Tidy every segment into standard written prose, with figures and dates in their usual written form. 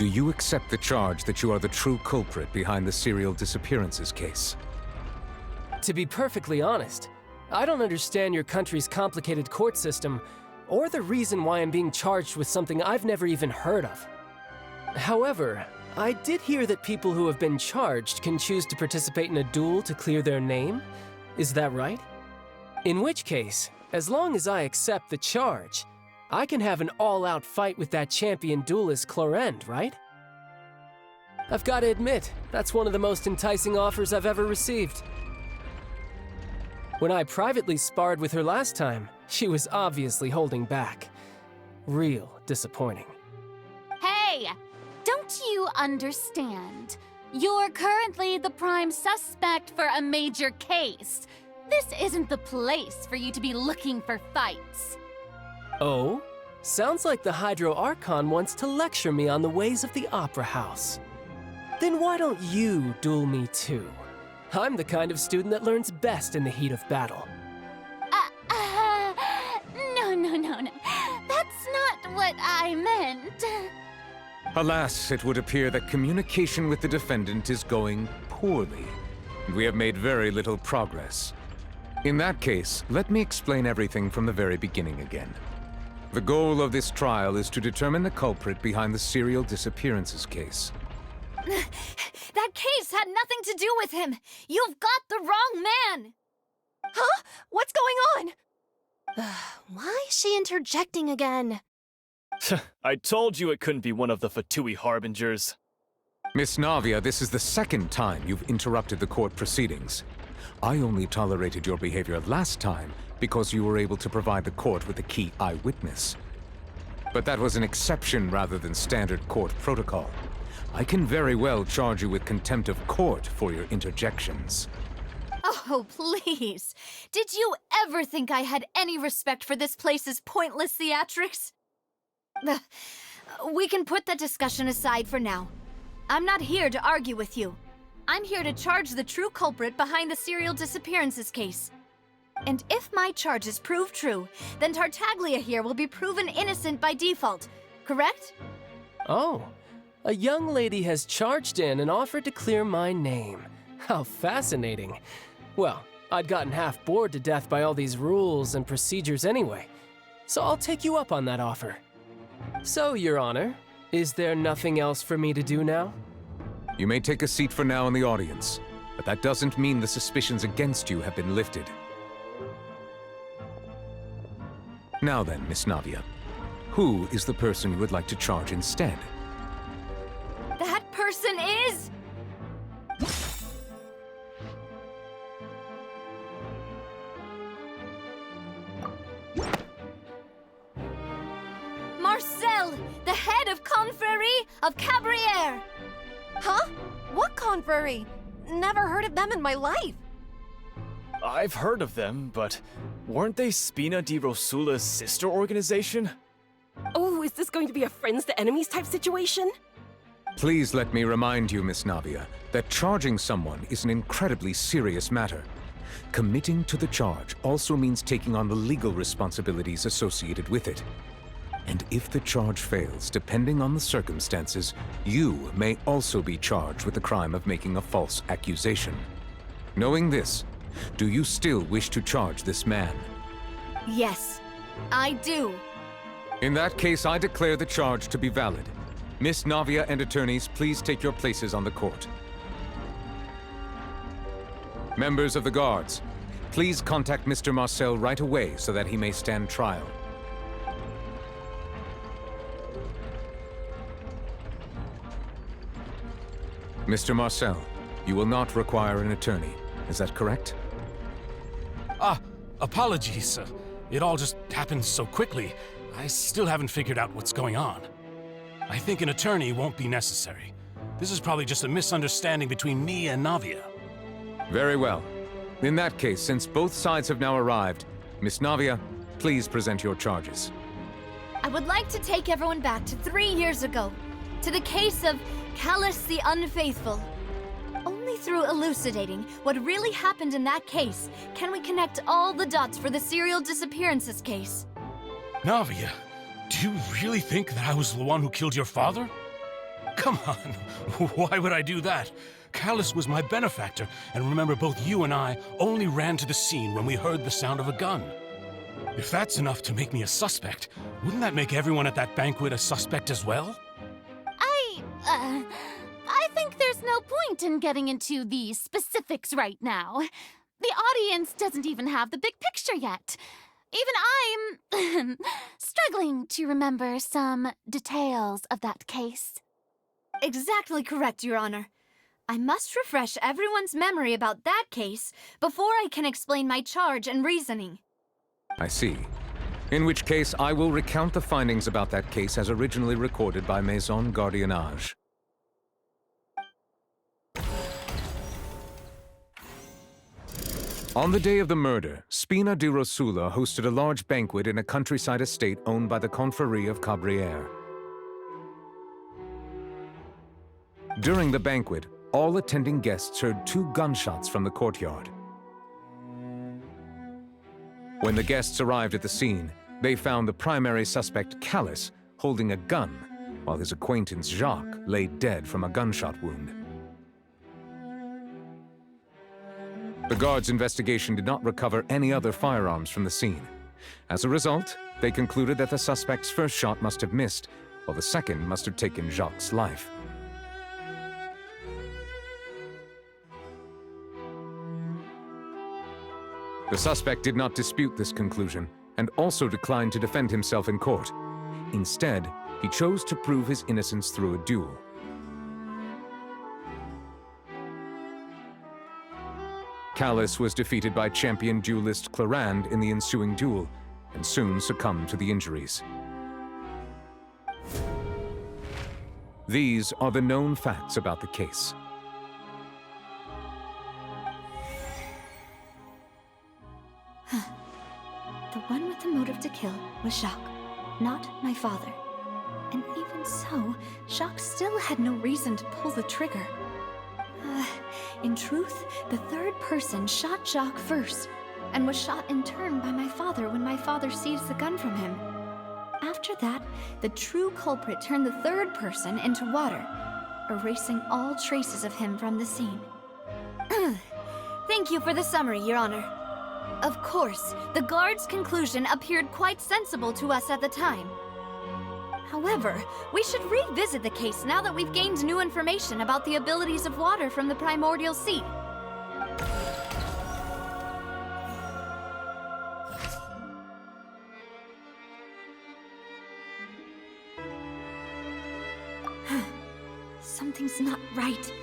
Do you accept the charge that you are the true culprit behind the serial disappearances case? To be perfectly honest, I don't understand your country's complicated court system or the reason why I'm being charged with something I've never even heard of. However, I did hear that people who have been charged can choose to participate in a duel to clear their name. Is that right? In which case, as long as I accept the charge, I can have an all-out fight with that champion duelist Clorinde, right? I've got to admit, that's one of the most enticing offers I've ever received. When I privately sparred with her last time, she was obviously holding back. Real disappointing. Hey! Don't you understand? You're currently the prime suspect for a major case. This isn't the place for you to be looking for fights. Oh? Sounds like the Hydro Archon wants to lecture me on the ways of the Opera House. Then why don't you duel me too? I'm the kind of student that learns best in the heat of battle. No. That's not what I meant. Alas, it would appear that communication with the defendant is going poorly, and we have made very little progress. In that case, let me explain everything from the very beginning again. The goal of this trial is to determine the culprit behind the serial disappearances case. That case had nothing to do with him. You've got the wrong man. Huh? What's going on? Why is she interjecting again? I told you it couldn't be one of the Fatui Harbingers. Miss Navia, this is the second time you've interrupted the court proceedings. I only tolerated your behavior last time because you were able to provide the court with a key eyewitness. But that was an exception rather than standard court protocol. I can very well charge you with contempt of court for your interjections. Oh, please. Did you ever think I had any respect for this place's pointless theatrics? We can put that discussion aside for now. I'm not here to argue with you. I'm here to charge the true culprit behind the serial disappearances case. And if my charges prove true, then Tartaglia here will be proven innocent by default, correct? Oh, a young lady has charged in and offered to clear my name. How fascinating. Well, I'd gotten half bored to death by all these rules and procedures anyway, so I'll take you up on that offer. So, Your Honor, is there nothing else for me to do now? You may take a seat for now in the audience, but that doesn't mean the suspicions against you have been lifted. Now then, Miss Navia, who is the person you would like to charge instead? That person is... Marcel, the head of Confrérie of Cabrières! Huh? What confrérie? Never heard of them in my life. I've heard of them, but weren't they Spina di Rosula's sister organization? Oh, is this going to be a friends to enemies type situation? Please let me remind you, Miss Navia, that charging someone is an incredibly serious matter. Committing to the charge also means taking on the legal responsibilities associated with it. And if the charge fails, depending on the circumstances, you may also be charged with the crime of making a false accusation. Knowing this, do you still wish to charge this man? Yes, I do. In that case, I declare the charge to be valid. Miss Navia and attorneys, please take your places on the court. Members of the guards, please contact Mr. Marcel right away so that he may stand trial. Mr. Marcel, you will not require an attorney. Is that correct? Apologies. It all just happened so quickly. I still haven't figured out what's going on. I think an attorney won't be necessary. This is probably just a misunderstanding between me and Navia. Very well. In that case, since both sides have now arrived, Miss Navia, please present your charges. I would like to take everyone back to 3 years ago, to the case of Callus the Unfaithful. Only through elucidating what really happened in that case can we connect all the dots for the serial disappearances case. Navia, do you really think that I was the one who killed your father? Come on, why would I do that? Callus was my benefactor, and remember, both you and I only ran to the scene when we heard the sound of a gun. If that's enough to make me a suspect, wouldn't that make everyone at that banquet a suspect as well? I think there's no point in getting into the specifics right now. The audience doesn't even have the big picture yet. Even I'm struggling to remember some details of that case. Exactly correct, Your Honor. I must refresh everyone's memory about that case before I can explain my charge and reasoning. I see. In which case, I will recount the findings about that case as originally recorded by Maison Gardiennage. On the day of the murder, Spina di Rosula hosted a large banquet in a countryside estate owned by the Confrérie of Cabrières. During the banquet, all attending guests heard 2 gunshots from the courtyard. When the guests arrived at the scene, they found the primary suspect, Callus, holding a gun, while his acquaintance, Jacques, lay dead from a gunshot wound. The guards' investigation did not recover any other firearms from the scene. As a result, they concluded that the suspect's first shot must have missed, while the second must have taken Jacques' life. The suspect did not dispute this conclusion, and also declined to defend himself in court. Instead, he chose to prove his innocence through a duel. Callus was defeated by champion duelist Clarande in the ensuing duel, and soon succumbed to the injuries. These are the known facts about the case. The one with the motive to kill was Jacques, not my father. And even so, Jacques still had no reason to pull the trigger. In truth, the third person shot Jacques first, and was shot in turn by my father when my father seized the gun from him. After that, the true culprit turned the third person into water, erasing all traces of him from the scene. Thank you for the summary, Your Honor. Of course, the guard's conclusion appeared quite sensible to us at the time. However, we should revisit the case now that we've gained new information about the abilities of water from the primordial sea. Something's not right.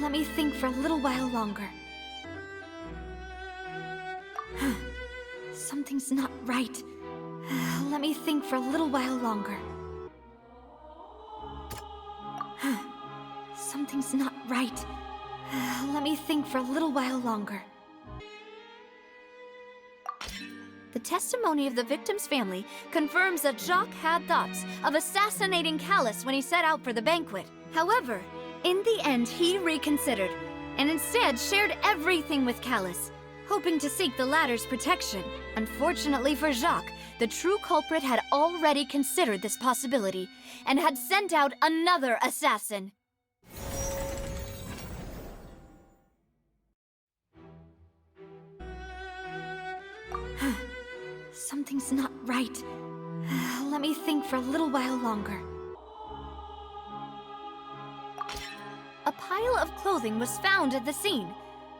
Let me think for a little while longer. Something's not right. Let me think for a little while longer. Something's not right. Let me think for a little while longer. The testimony of the victim's family confirms that Jacques had thoughts of assassinating Callus when he set out for the banquet. However, in the end, he reconsidered, and instead shared everything with Callus, hoping to seek the latter's protection. Unfortunately for Jacques, the true culprit had already considered this possibility, and had sent out another assassin. Something's not right. Let me think for a little while longer. A pile of clothing was found at the scene.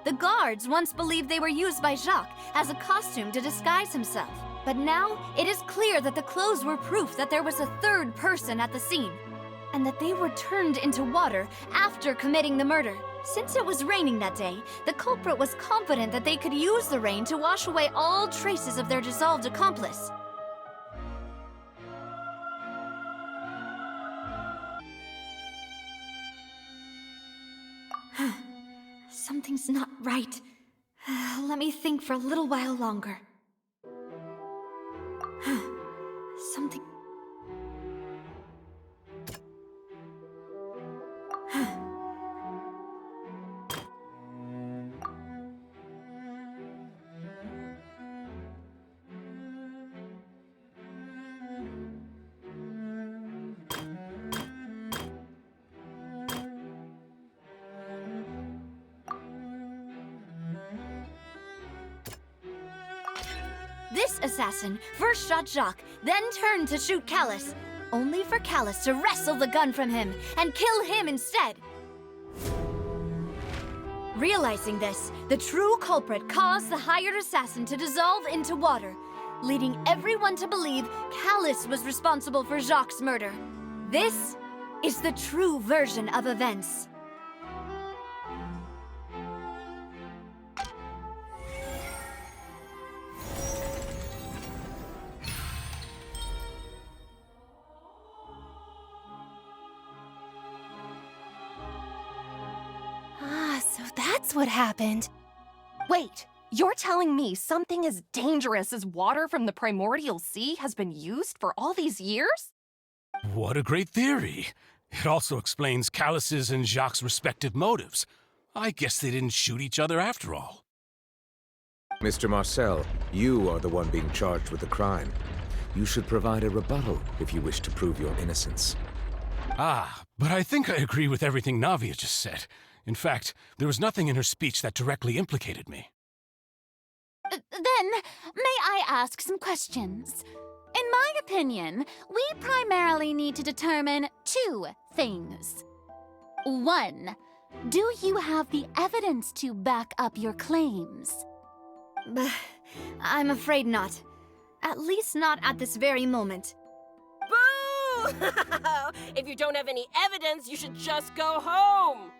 The guards once believed they were used by Jacques as a costume to disguise himself. But now, it is clear that the clothes were proof that there was a third person at the scene, and that they were turned into water after committing the murder. Since it was raining that day, the culprit was confident that they could use the rain to wash away all traces of their dissolved accomplice. Something's not right. Let me think for a little while longer. Something... This assassin first shot Jacques, then turned to shoot Callus, only for Callus to wrestle the gun from him and kill him instead. Realizing this, the true culprit caused the hired assassin to dissolve into water, leading everyone to believe Callus was responsible for Jacques' murder. This is the true version of events. So that's what happened. Wait, you're telling me something as dangerous as water from the primordial sea has been used for all these years? What a great theory. It also explains Callus's and Jacques' respective motives. I guess they didn't shoot each other after all. Mr. Marcel, you are the one being charged with the crime. You should provide a rebuttal if you wish to prove your innocence. But I think I agree with everything Navia just said. In fact, there was nothing in her speech that directly implicated me. Then, may I ask some questions? In my opinion, we primarily need to determine two things. One, do you have the evidence to back up your claims? I'm afraid not. At least not at this very moment. Boo! If you don't have any evidence, you should just go home.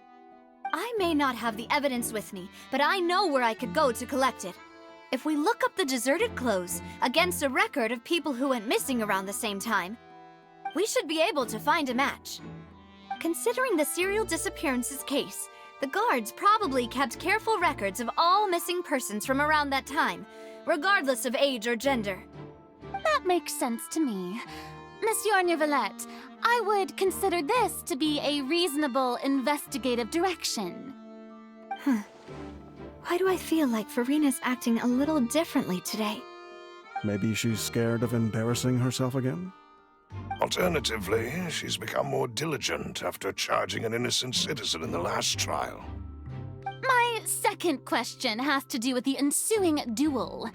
I may not have the evidence with me, but I know where I could go to collect it. If we look up the deserted clothes against a record of people who went missing around the same time, we should be able to find a match. Considering the serial disappearances case, the guards probably kept careful records of all missing persons from around that time, regardless of age or gender. That makes sense to me. Monsieur Neuvillette, I would consider this to be a reasonable investigative direction. Why do I feel like Farina's acting a little differently today? Maybe she's scared of embarrassing herself again? Alternatively, she's become more diligent after charging an innocent citizen in the last trial. My second question has to do with the ensuing duel.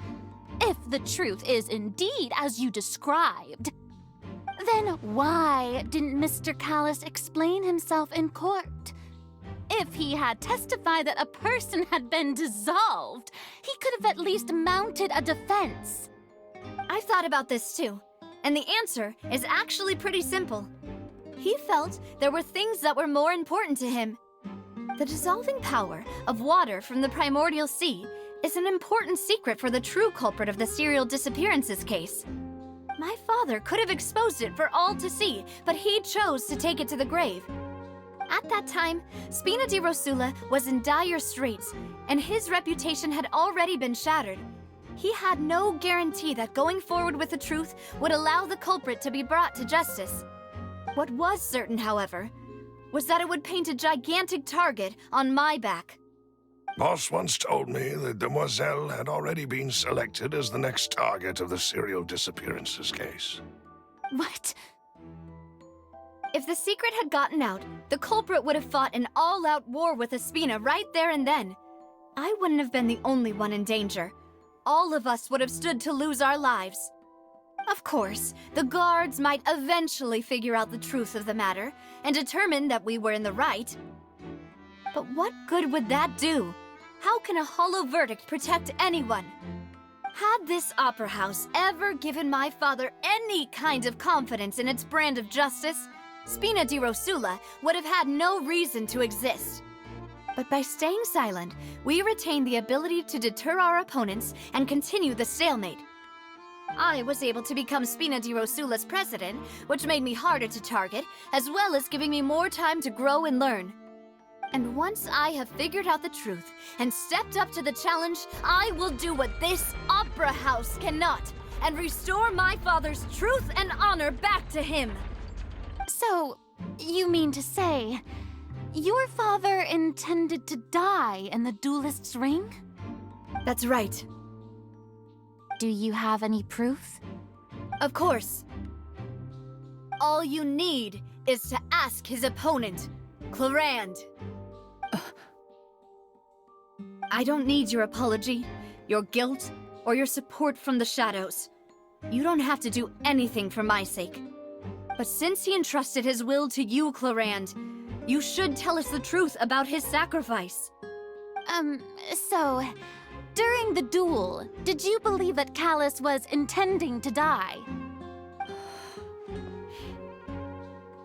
If the truth is indeed as you described, then why didn't Mr. Callus explain himself in court? If he had testified that a person had been dissolved, he could have at least mounted a defense. I've thought about this too, and the answer is actually pretty simple. He felt there were things that were more important to him. The dissolving power of water from the primordial sea is an important secret for the true culprit of the serial disappearances case. My father could have exposed it for all to see, but he chose to take it to the grave. At that time, Spina di Rosula was in dire straits, and his reputation had already been shattered. He had no guarantee that going forward with the truth would allow the culprit to be brought to justice. What was certain, however, was that it would paint a gigantic target on my back. Boss once told me that Demoiselle had already been selected as the next target of the serial disappearances case. What? If the secret had gotten out, the culprit would have fought an all-out war with Espina right there and then. I wouldn't have been the only one in danger. All of us would have stood to lose our lives. Of course, the guards might eventually figure out the truth of the matter and determine that we were in the right. But what good would that do? How can a hollow verdict protect anyone? Had this opera house ever given my father any kind of confidence in its brand of justice, Spina di Rosula would have had no reason to exist. But by staying silent, we retain the ability to deter our opponents and continue the stalemate. I was able to become Spina di Rosula's president, which made me harder to target, as well as giving me more time to grow and learn. And once I have figured out the truth and stepped up to the challenge, I will do what this opera house cannot and restore my father's truth and honor back to him. So, you mean to say, your father intended to die in the duelist's ring? That's right. Do you have any proof? Of course. All you need is to ask his opponent, Clorinde. I don't need your apology, your guilt, or your support from the shadows. You don't have to do anything for my sake. But since he entrusted his will to you, Clorinde, you should tell us the truth about his sacrifice. So, during the duel, did you believe that Callus was intending to die?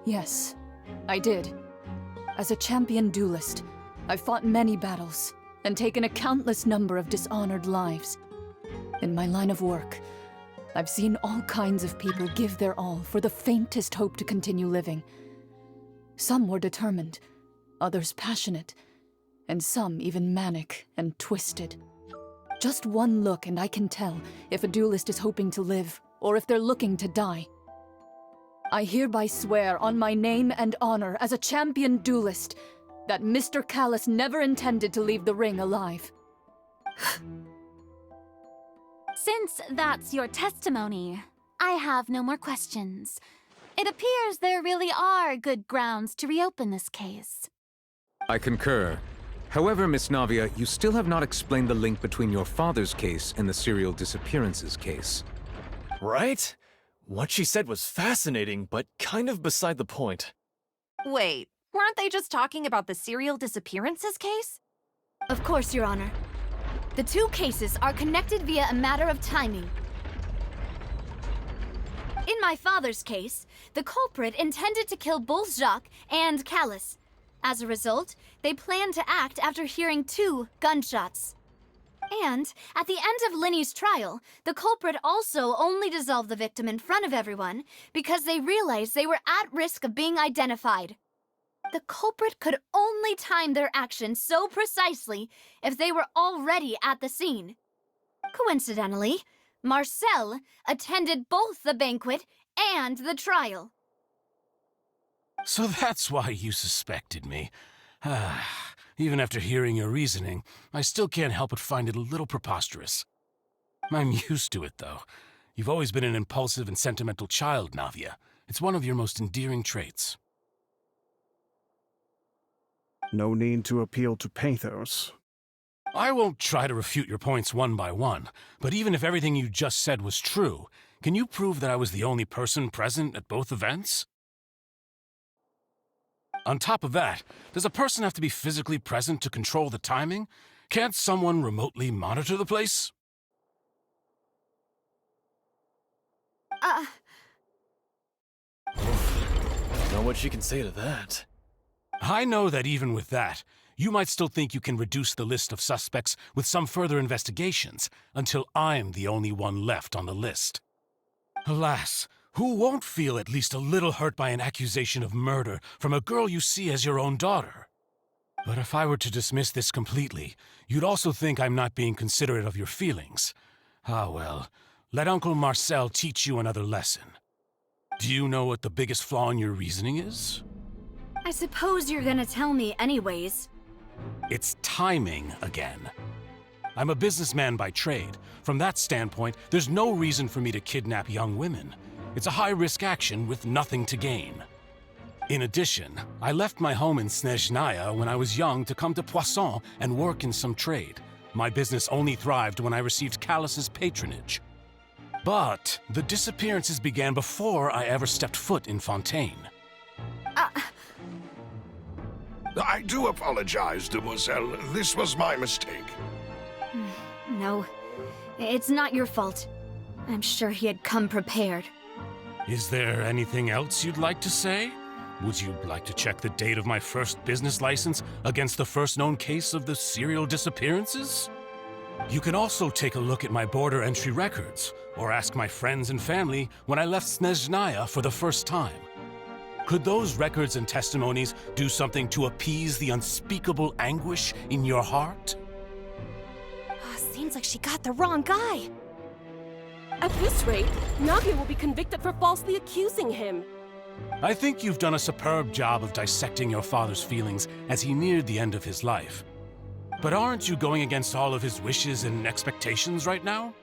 Yes, I did. As a champion duelist, I've fought many battles and taken a countless number of dishonored lives. In my line of work, I've seen all kinds of people give their all for the faintest hope to continue living. Some were determined, others passionate, and some even manic and twisted. Just one look and I can tell if a duelist is hoping to live or if they're looking to die. I hereby swear on my name and honor as a champion duelist that Mr. Callus never intended to leave the ring alive. Since that's your testimony, I have no more questions. It appears there really are good grounds to reopen this case. I concur. However, Miss Navia, you still have not explained the link between your father's case and the serial disappearances case. Right? What she said was fascinating, but kind of beside the point. Wait, weren't they just talking about the serial disappearances case? Of course, Your Honor. The two cases are connected via a matter of timing. In my father's case, the culprit intended to kill both Jacques and Callus. As a result, they planned to act after hearing 2 gunshots. And at the end of Linny's trial, the culprit also only dissolved the victim in front of everyone because they realized they were at risk of being identified. The culprit could only time their actions so precisely if they were already at the scene. Coincidentally, Marcel attended both the banquet and the trial. So that's why you suspected me. Even after hearing your reasoning, I still can't help but find it a little preposterous. I'm used to it, though. You've always been an impulsive and sentimental child, Navia. It's one of your most endearing traits. No need to appeal to pathos. I won't try to refute your points one by one, but even if everything you just said was true, can you prove that I was the only person present at both events? On top of that, does a person have to be physically present to control the timing? Can't someone remotely monitor the place? Know what she can say to that. I know that even with that, you might still think you can reduce the list of suspects with some further investigations until I'm the only one left on the list. Alas, who won't feel at least a little hurt by an accusation of murder from a girl you see as your own daughter? But if I were to dismiss this completely, you'd also think I'm not being considerate of your feelings. Ah well, let Uncle Marcel teach you another lesson. Do you know what the biggest flaw in your reasoning is? I suppose you're gonna tell me anyways. It's timing again. I'm a businessman by trade. From that standpoint, there's no reason for me to kidnap young women. It's a high-risk action with nothing to gain. In addition, I left my home in Snezhnaya when I was young to come to Poisson and work in some trade. My business only thrived when I received Callus's patronage. But the disappearances began before I ever stepped foot in Fontaine. I do apologize, Demoiselle. This was my mistake. No, it's not your fault. I'm sure he had come prepared. Is there anything else you'd like to say? Would you like to check the date of my first business license against the first known case of the serial disappearances? You can also take a look at my border entry records, or ask my friends and family when I left Snezhnaya for the first time. Could those records and testimonies do something to appease the unspeakable anguish in your heart? Seems like she got the wrong guy. At this rate, Navia will be convicted for falsely accusing him. I think you've done a superb job of dissecting your father's feelings as he neared the end of his life. But aren't you going against all of his wishes and expectations right now?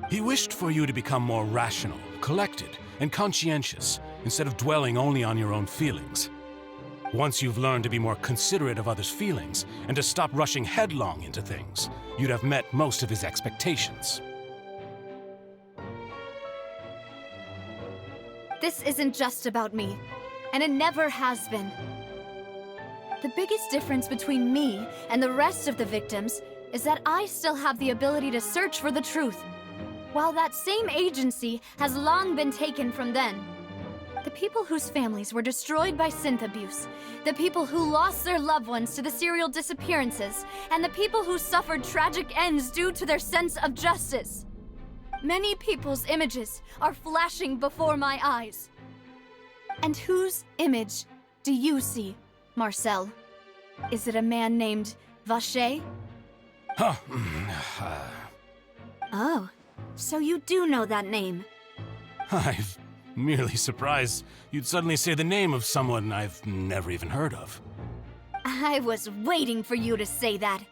He wished for you to become more rational, collected, and conscientious, instead of dwelling only on your own feelings. Once you've learned to be more considerate of others' feelings, and to stop rushing headlong into things, you'd have met most of his expectations. This isn't just about me, and it never has been. The biggest difference between me and the rest of the victims is that I still have the ability to search for the truth, while that same agency has long been taken from them. The people whose families were destroyed by synth abuse, the people who lost their loved ones to the serial disappearances, and the people who suffered tragic ends due to their sense of justice. Many people's images are flashing before my eyes. And whose image do you see, Marcel? Is it a man named Vacher? Huh. Oh, so you do know that name. I'm merely surprised you'd suddenly say the name of someone I've never even heard of. I was waiting for you to say that.